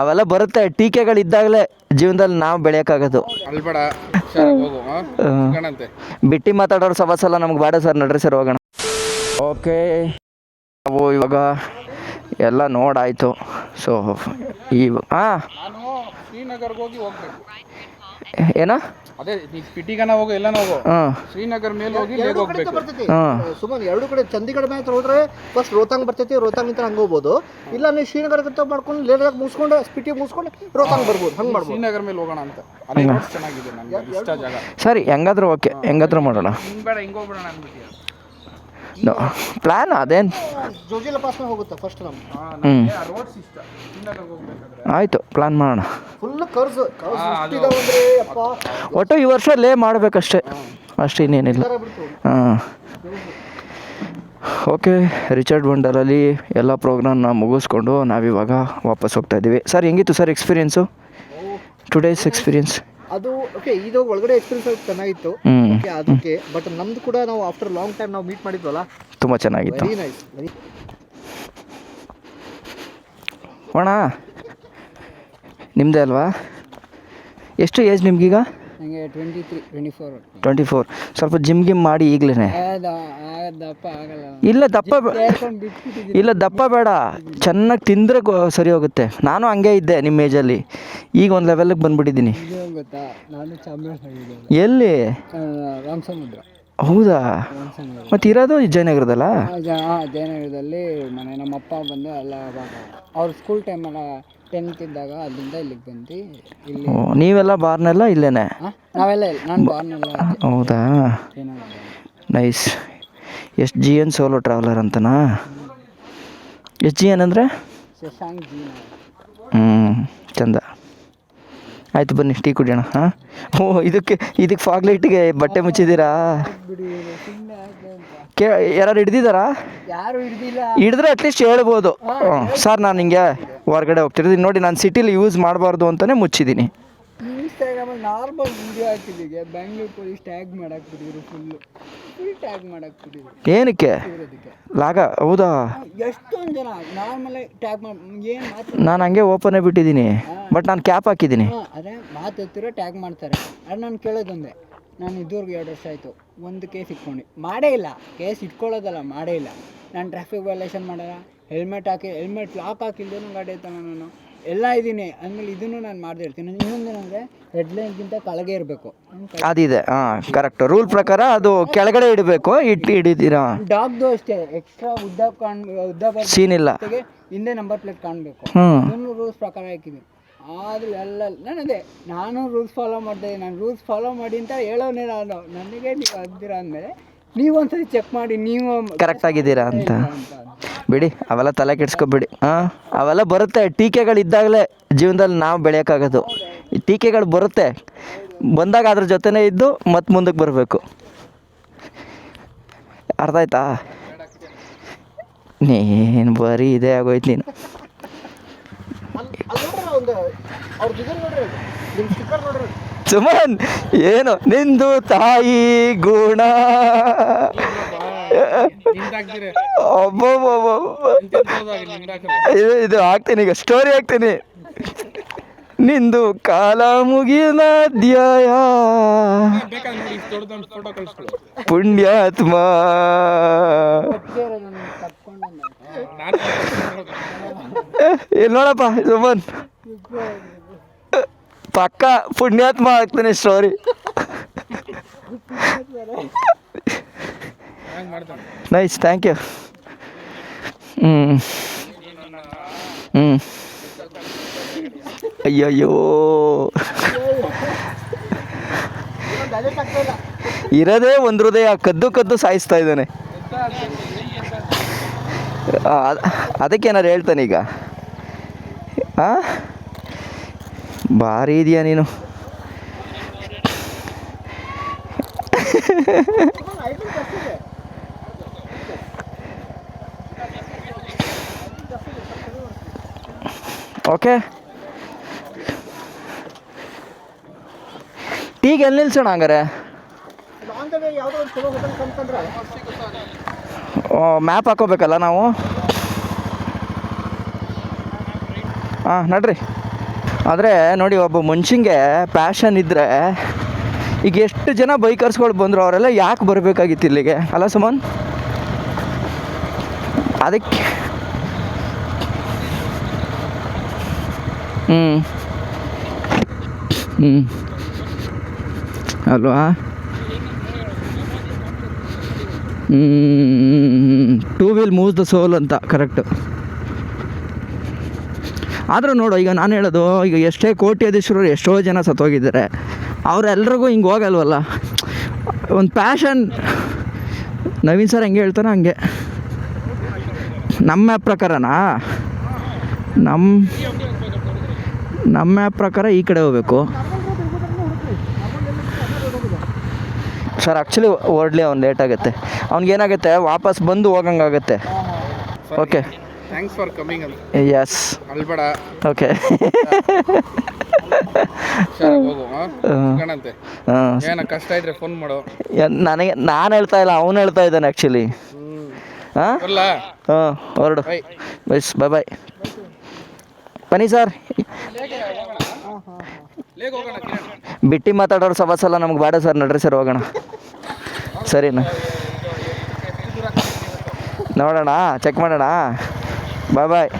ಅವೆಲ್ಲ ಬರುತ್ತೆ, ಟೀಕೆಗಳಿದ್ದಾಗಲೇ ಜೀವನದಲ್ಲಿ ನಾವು ಬೆಳೆಯೋಕ್ಕಾಗೋದು. ಬಿಟ್ಟು ಮಾತಾಡೋರು ಸವಾಸಲ್ಲ ನಮ್ಗೆ ಬೇಡ ಸರ್, ನಡ್ರಿ ಸರ್ ಹೋಗೋಣ. ಓಕೆ, ನಾವು ಇವಾಗ ಎಲ್ಲ ನೋಡಾಯಿತು. ಸೊ ಶ್ರೀನಗರ್ಗೆ ಹೋಗ್ಬೇಕು. ಏನೋ ಅದೇ ಪಿಟಿಗನ ಹೋಗೋ ಎಲ್ಲ ಹೋಗೋ, ಶ್ರೀನಗರ್ ಮೇಲೆ ಹೋಗಿ ಸುಮಾರು ಎರಡು ಕಡೆ ಚಂಡೀಗಢ ಮೇಲೆ ಹೋದ್ರೆ ಫಸ್ಟ್ ರೋಹತಾಂಗ್ ಬರ್ತೈತಿ, ರೋಹತಾಂಗ್ ನಿಂತ ಹಂಗೆ ಹೋಗ್ಬೋದು. ಇಲ್ಲ ನೀವು ಶ್ರೀನಗರ ಮಾಡ್ಕೊಂಡು ಲೇಟಾಗಿ ಮುಗಿಸ್ಕೊಂಡು ಸ್ಪಿಟಿ ಮುಗಿಸ್ಕೊಂಡು ರೋಹತಾಂಗ್ ಬರ್ಬೋದು, ಹಂಗೆ ಮಾಡ್ಬೋದು. ಶ್ರೀನಗರ್ ಮೇಲೆ ಹೋಗೋಣ ಅಂತ, ಅದೇ ಚೆನ್ನಾಗಿದೆ, ನನಗೆ ಇಷ್ಟ ಜಾಗ. ಸರಿ, ಹೆಂಗಾದ್ರೂ ಓಕೆ, ಹೆಂಗಾದ್ರೂ ಮಾಡೋಣ. ಬೇಡ ಹಿಂಗೆ ಹೋಗ್ಬಿಡೋಣ ಅಂದ್ಬಿಟ್ಟು ಪ್ಲಾನ್ ಅದೇನು ಜೋಜಿಲ ಪಾಸ್ ಹೋಗುತ್ತೆ ಫಸ್ಟ್ ನಮ್ಮ. ರೋಡ್ಸ್ ಇಷ್ಟ, ಶ್ರೀನಗರ್ಗೆ ಹೋಗ್ಬೇಕಾದ್ರೆ. ಆಯಿತು, ಪ್ಲಾನ್ ಮಾಡೋಣ. ಫುಲ್ ಕರ್ಸ್ ಅಂದ್ರೆ ಅಪ್ಪ. ಒಟ್ಟು ಈ ವರ್ಷ ಲೇ ಮಾಡಬೇಕಷ್ಟೇ, ಅಷ್ಟೇ, ಇನ್ನೇನಿಲ್ಲ. ಹಾಂ, ಓಕೆ. ರಿಚರ್ಡ್ ವಂಡರಲ್ಲಿ ಎಲ್ಲ ಪ್ರೋಗ್ರಾಮ್ನ ಮುಗಿಸ್ಕೊಂಡು ನಾವಿವಾಗ ವಾಪಸ್ ಹೋಗ್ತಾ ಇದ್ದೀವಿ. ಸರ್, ಹೆಂಗಿತ್ತು ಸರ್ ಎಕ್ಸ್ಪೀರಿಯೆನ್ಸು, ಟುಡೇಸ್ ಎಕ್ಸ್ಪೀರಿಯೆನ್ಸ್? ಅದು ಓಕೆ, ಇದು ಒಳಗಡೆ ಎಕ್ಸ್ಪೀರಿಯನ್ಸ್ ಚೆನ್ನಾಗಿತ್ತು ಅದಕ್ಕೆ. ಬಟ್ ನಮ್ದು ಕೂಡ ನಾವು ಆಫ್ಟರ್ ಲಾಂಗ್ ಟೈಮ್ ನಾವು ಮೀಟ್ ಮಾಡಿದ್ವಲ್ಲ, ತುಂಬ ಚೆನ್ನಾಗಿತ್ತು. Very nice. ಅಣ್ಣ ನಿಮ್ಮದೇ ಅಲ್ವಾ? ಎಷ್ಟು ಏಜ್ ನಿಮ್ಗೀಗ? ನನಗೆ 23-24. 24. ಸ್ವಲ್ಪ ಜಿಮ್ ಮಾಡಿ ಈಗಲೇ. ದಪ್ಪ ಆಗಲ್ಲ. ಇಲ್ಲ ದಪ್ಪ ಬೇಡ, ಚೆನ್ನಾಗಿ ತಿಂದರೆ ಸರಿ ಹೋಗುತ್ತೆ. ನಾನು ಹಂಗೆ ಇದ್ದೆ ನಿಮ್ಮ ಏಜಲ್ಲಿ, ಈಗ ಒಂದು ಲೆವೆಲ್ಗೆ ಬಂದುಬಿಟ್ಟಿದ್ದೀನಿ. ಗೊತ್ತಾ, ನಾನು ಚಾಮರಾಜ. ಎಲ್ಲಿ? ರಾಮಸಮುದ್ರ. ಹೌದಾ? ಮತ್ತು ಇರೋದು ಜಯನಗರದಲ್ಲ? ಜಯನಗರದಲ್ಲಿ ಮನೆ. ನಮ್ಮ ಅಪ್ಪ ಬಂದು ಎಲ್ಲ ಅವ್ರ ಸ್ಕೂಲ್ ಟೈಮಲ್ಲ 10th ಇದ್ದಾಗ ಅಲ್ಲಿಂದ ಇಲ್ಲಿಗೆ ಬಂದು ಇಲ್ಲಿ. ನೀವೆಲ್ಲ ಬಾರ್ನೆಲ್ಲ ಇಲ್ಲೇನೆ? ನಾವೆಲ್ಲ ನಾನು ಬಾರ್ನೆಲ್ಲ. ಹೌದಾ, ನೈಸ್. SGN ಸೋಲೋ ಟ್ರಾವೆಲರ್ ಅಂತನಾ? SGN ಅಂದರೆ ಶಶಾಂಕ್ ಜಿ. ಚಂದ. ಆಯಿತು, ಬನ್ನಿ ಟೀ ಕುಡಿಯೋಣ. ಹಾಂ, ಇದಕ್ಕೆ ಫಾಗ್ ಲೈಟಿಗೆ ಬಟ್ಟೆ ಮುಚ್ಚಿದ್ದೀರಾ? ಯಾರು ಹಿಡ್ದಿದ್ದಾರಾ? ಯಾರು ಹಿಡ್ದಿಲ್ಲ. ಹಿಡಿದ್ರೆ ಅಟ್ಲೀಸ್ಟ್ ಹೇಳ್ಬೋದು, ಸರ್ ನಾನು ಹಿಂಗೆ ಹೊರಗಡೆ ಹೋಗ್ತಿರ್ತೀನಿ ನೋಡಿ, ನಾನು ಸಿಟಿಲಿ ಯೂಸ್ ಮಾಡಬಾರ್ದು ಅಂತಲೇ ಮುಚ್ಚಿದ್ದೀನಿ. ಇನ್ಸ್ಟಾಗ್ರಾಮಲ್ಲಿ ನಾರ್ಮಲ್ ವಿಡಿಯೋ ಹಾಕಿದ್ದೀವಿ, ಬೆಂಗಳೂರು ಪೊಲೀಸ್ ಟ್ಯಾಗ್ ಮಾಡಾಕ್ಬಿಟ್ಟಿದ್ರು, ಫುಲ್ ಟ್ಯಾಗ್ ಮಾಡಾಕ್ಬಿಟ್ಟಿದ್ರು. ಏನಕ್ಕೆ ಲಾಗ? ಹೌದಾ? ಎಷ್ಟೊಂದು ಜನ ನಾರ್ಮಲ್ ಟ್ಯಾಗ್ ಮಾಡಿ ಏನು ಮಾತು. ನಾನು ಹಂಗೆ ಓಪನೇ ಬಿಟ್ಟಿದ್ದೀನಿ, ಬಟ್ ನಾನು ಕ್ಯಾಪ್ ಹಾಕಿದ್ದೀನಿ. ಅದೇ ಮಾತು ಎತ್ತಿರೋ ಟ್ಯಾಗ್ ಮಾಡ್ತಾರೆ. ಅದು ನಾನು ಕೇಳೋದೊಂದೇ, ನಾನು ಇದುವರೆಗೂ 2 ವರ್ಷ ಆಯಿತು, ಒಂದು ಕೇಸ್ ಇಟ್ಕೊಂಡು ಮಾಡೇ ಇಲ್ಲ. ಕೇಸ್ ಇಟ್ಕೊಳ್ಳೋದಲ್ಲ, ಮಾಡೇ ಇಲ್ಲ. ನಾನು ಟ್ರಾಫಿಕ್ ವೈಲೇಷನ್ ಮಾಡಲ್ಲ, ಹೆಲ್ಮೆಟ್ ಲಾಕ್ ಹಾಕಿಲ್ದೇನು ಗಾಡಿ ಐತಾನ, ನಾನು ಎಲ್ಲ ಇದ್ದೀನಿ ಅಂದಮೇಲೆ ಇದನ್ನು ನಾನು ಮಾಡದೇ ಇರ್ತೀನಿ. ಇನ್ನೊಂದೇನೆಂದರೆ ಹೆಡ್ಲೈನ್ಗಿಂತ ಕೆಳಗೆ ಇರಬೇಕು. ಅದಿದೆ, ಹಾಂ ಕರೆಕ್ಟ್. ರೂಲ್ ಪ್ರಕಾರ ಅದು ಕೆಳಗಡೆ ಇಡಬೇಕು. ಹಿಡಿದಿರಾ? ಡಾಗ್ದು ಅಷ್ಟೇ, ಎಕ್ಸ್ಟ್ರಾ ಉದ್ದ ಸೀನ್ ಇಲ್ಲ, ಹಿಂದೆ ನಂಬರ್ ಪ್ಲೇಟ್ ಕಾಣಬೇಕು. ಇದನ್ನು ರೂಲ್ಸ್ ಪ್ರಕಾರ ಹಾಕಿದ್ದೀನಿ. ಆದರೂ ಎಲ್ಲ ನಾನು ರೂಲ್ಸ್ ಫಾಲೋ ಮಾಡಿದೆ. ನಾನು ರೂಲ್ಸ್ ಫಾಲೋ ಮಾಡಿ ಅಂತ ಹೇಳೋನೇ ನಾನು. ನನಗೆ ನೀವು ಅಂತೀರಾ ಅಂದಮೇಲೆ ನೀವು ಒಂದ್ಸತಿ ಚೆಕ್ ಮಾಡಿ, ನೀವು ಕರೆಕ್ಟ್ ಆಗಿದ್ದೀರಾ ಅಂತ. ಬಿಡಿ, ಅವೆಲ್ಲ ತಲೆ ಕೆಡ್ಸ್ಕೊಬಿಡಿ. ಹಾಂ, ಅವೆಲ್ಲ ಬರುತ್ತೆ, ಟೀಕೆಗಳಿದ್ದಾಗಲೇ ಜೀವನದಲ್ಲಿ ನಾವು ಬೆಳೆಯೋಕ್ಕಾಗೋದು. ಟೀಕೆಗಳು ಬರುತ್ತೆ, ಬಂದಾಗ ಅದ್ರ ಜೊತೆನೇ ಇದ್ದು ಮತ್ತೆ ಮುಂದಕ್ಕೆ ಬರಬೇಕು. ಅರ್ಥ ಆಯ್ತಾ? ನೀನು ಬರೀ ಇದೇ ಆಗೋಯ್ತು ನೀನು. ಸುಮನ್, ಏನು ನಿಂದು ತಾಯಿ ಗುಣ. ಇದು ಹಾಕ್ತೀನಿ, ಈಗ ಸ್ಟೋರಿ ಹಾಕ್ತೀನಿ. ನಿಂದು ಕಾಲ ಮುಗಿದ ಅಧ್ಯಾಯ, ಪುಣ್ಯಾತ್ಮ. ಇಲ್ಲಿ ನೋಡಪ್ಪ ಸುಮನ್, ಪಕ್ಕ ಪುಣ್ಯಾತ್ಮ ಆಗ್ತಾನೆ ಸ್ಟೋರಿ. Nice, thank you. ಅಯ್ಯಯ್ಯೋ, ಇರೋದೇ ಒಂದು ಹೃದಯ ಕದ್ದು ಸಾಯಿಸ್ತಾ ಇದ್ದಾನೆ. ಅದಕ್ಕೇನಾರು ಹೇಳ್ತಾನೆ ಈಗ. ಹಾಂ, ಭಾರಿ ಇದೆಯಾ ನೀನು. ಓಕೆ, ಟೀಗೆ ಎಲ್ಲಿ ನಿಲ್ಸೋಣ ಹಂಗಾರೆ? ಮ್ಯಾಪ್ ಹಾಕೋಬೇಕಲ್ಲ ನಾವು. ಹಾಂ, ನಡ್ರಿ. ಆದರೆ ನೋಡಿ, ಒಬ್ಬ ಮನುಷ್ಯಂಗೆ ಪ್ಯಾಷನ್ ಇದ್ದರೆ, ಈಗ ಎಷ್ಟು ಜನ ಬೈಕರ್ಸ್ಗಳು ಬಂದರು, ಅವರೆಲ್ಲ ಯಾಕೆ ಬರಬೇಕಾಗಿತ್ತು ಇಲ್ಲಿಗೆ ಅಲ್ಲ ಸುಮನ್? ಅದಕ್ಕೆ ಅಲ್ವಾ? ಟೂ ವೀಲ್ ಮೂವ್ಸ್ ದ ಸೋಲ್ ಅಂತ ಕರೆಕ್ಟು. ಆದರೂ ನೋಡು, ಈಗ ನಾನು ಹೇಳೋದು, ಈಗ ಎಷ್ಟೇ ಕೋಟ್ಯಾಧೀಶರು ಎಷ್ಟೋ ಜನ ಸತ್ತೋಗಿದ್ದಾರೆ, ಅವರೆಲ್ರಿಗೂ ಹಿಂಗೆ ಹೋಗಲ್ವಲ್ಲ. ಒಂದು ಪ್ಯಾಷನ್. ನವೀನ್ ಸರ್ ಹೆಂಗೆ ಹೇಳ್ತಾರೋ ಹಂಗೆ. ನಮ್ಮ ಮ್ಯಾಪ್ ಪ್ರಕಾರನಾ? ನಮ್ಮ ಮ್ಯಾಪ್ ಪ್ರಕಾರ ಈ ಕಡೆ ಹೋಗಬೇಕು ಸರ್. ಆ್ಯಕ್ಚುಲಿ ಹೊರಡ್ಲಿ, ಅವ್ನು ಲೇಟ್ ಆಗುತ್ತೆ. ಅವ್ನಿಗೇನಾಗುತ್ತೆ, ವಾಪಸ್ ಬಂದು ಹೋಗಂಗಾಗುತ್ತೆ. ಓಕೆ, ಥ್ಯಾಂಕ್ಸ್ ಫಾರ್ ಕಮಿಂಗ್ ಅಂತ. ಎಸ್, ಅಲ್ಬೇಡ. ಓಕೆ. ಹೋಗು ಕಣಂತೆ. ಏನ ಕಷ್ಟ ಇದ್ರೆ ಫೋನ್ ಮಾಡು. ನಾನು ಹೇಳ್ತಾ ಇಲ್ಲ, ಅವನು ಹೇಳ್ತಾ ಇದ್ದಾನೆ ಆ್ಯಕ್ಚುಲಿ. ಹಾಂ ಹಾಂ, ಹೊರಡು. ಬಸ್, ಬಾಯ್ ಬಾಯ್. ಬನ್ನಿ ಸರ್. ಬಿಟ್ಟು ಮಾತಾಡೋರು ಸವಾಸಲ್ಲ ನಮ್ಗೆ ಬೇಡ ಸರ್. ನಡ್ರಿ ಸರ್, ಹೋಗೋಣ. ಸರಿನಾ? ನೋಡೋಣ, ಚೆಕ್ ಮಾಡೋಣ. ಬಾಯ್ ಬಾಯ್.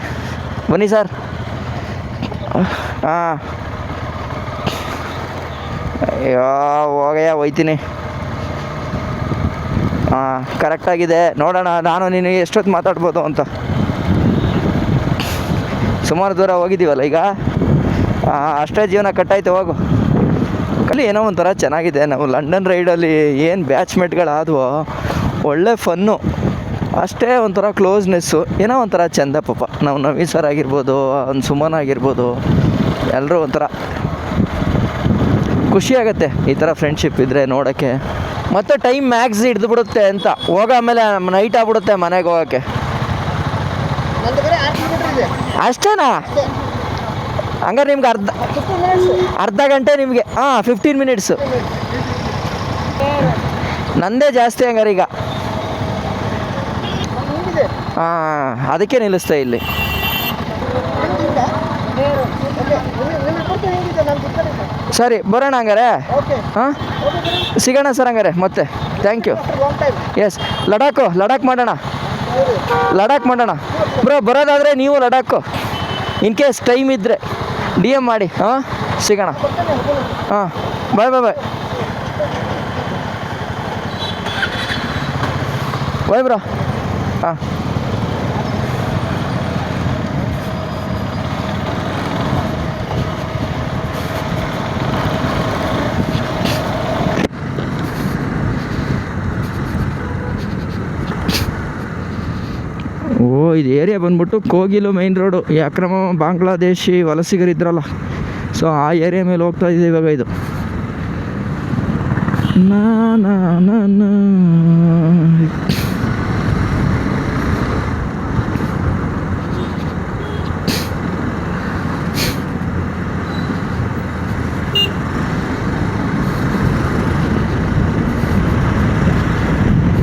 ಬನ್ನಿ ಸರ್. ಹಾಂ, ಅಯ್ಯೋ ಹೋಗಯ್ಯ, ಹೋಯ್ತೀನಿ. ಹಾಂ, ಕರೆಕ್ಟಾಗಿದೆ. ನೋಡೋಣ, ನಾನು ನೀನು ಎಷ್ಟೊತ್ತು ಮಾತಾಡ್ಬೋದು ಅಂತ. ಸುಮಾರು ದೂರ ಹೋಗಿದ್ದೀವಲ್ಲ ಈಗ. ಅಷ್ಟೇ ಜೀವನ ಕಟ್ಟಾಯ್ತು, ಹೋಗು. ಕಲಿ ಏನೋ ಒಂಥರ ಚೆನ್ನಾಗಿದೆ. ನಾವು ಲಂಡನ್ ರೈಡಲ್ಲಿ ಏನು ಬ್ಯಾಚ್ಮೇಟ್ಗಳಾದವೋ, ಒಳ್ಳೆ ಫನ್ನು. ಅಷ್ಟೇ ಒಂಥರ ಕ್ಲೋಸ್ನೆಸ್ಸು, ಏನೋ ಒಂಥರ ಚೆಂದ ಪಾಪ. ನಾವು ನವೀನ್ ಸರ್ ಆಗಿರ್ಬೋದು, ಒಂದು ಸುಮನ್ ಆಗಿರ್ಬೋದು, ಎಲ್ಲರೂ ಒಂಥರ ಖುಷಿಯಾಗತ್ತೆ ಈ ಥರ ಫ್ರೆಂಡ್ಶಿಪ್ ಇದ್ದರೆ ನೋಡೋಕ್ಕೆ. ಮತ್ತು ಟೈಮ್ ಮ್ಯಾಕ್ಸ್ ಹಿಡ್ದು ಬಿಡುತ್ತೆ ಅಂತ. ಹೋಗೋ ಆಮೇಲೆ ನೈಟ್ ಆಗ್ಬಿಡುತ್ತೆ ಮನೆಗೆ ಹೋಗೋಕ್ಕೆ. ಅಷ್ಟೇನಾ? ಹಂಗಾರೆ ನಿಮ್ಗೆ ಅರ್ಧ ಗಂಟೆ ನಿಮಗೆ. 15 ಮಿನಿಟ್ಸು. ನಂದೇ ಜಾಸ್ತಿ ಹಂಗಾರೆ ಈಗ. ಅದಕ್ಕೆ ನಿಲ್ಲಿಸ್ತಾ ಇಲ್ಲಿ. ಸರಿ, ಬರೋಣ ಹಂಗಾರೆ. ಹಾಂ, ಸಿಗೋಣ ಸರ್ ಹಂಗಾರೆ ಮತ್ತೆ. Thank you. ಎಸ್, ಲಡಾಖ್ ಮಾಡೋಣ. ಬ್ರೋ, ಬರೋದಾದರೆ ನೀವು ಲಡಾಖು, ಇನ್ ಕೇಸ್ ಟೈಮ್ ಇದ್ದರೆ DM ಮಾಡಿ. ಹಾಂ, ಸಿಗೋಣ. ಹಾಂ, ಬಾಯ್ ಬಾಯ್ ಬಾಯ್ ಬಾಯ್ ಬ್ರೋ. ಹಾಂ, ಇದು ಏರಿಯಾ ಬಂದ್ಬಿಟ್ಟು ಕೋಗಿಲು ಮೈನ್ ರೋಡು. ಈ ಅಕ್ರಮ ಬಾಂಗ್ಲಾದೇಶಿ ವಲಸಿಗರಿದ್ರಲ್ಲ, ಸೊ ಆ ಏರಿಯಾ ಮೇಲೆ ಹೋಗ್ತಾ ಇದೆ ಇವಾಗ ಇದು. ನಾ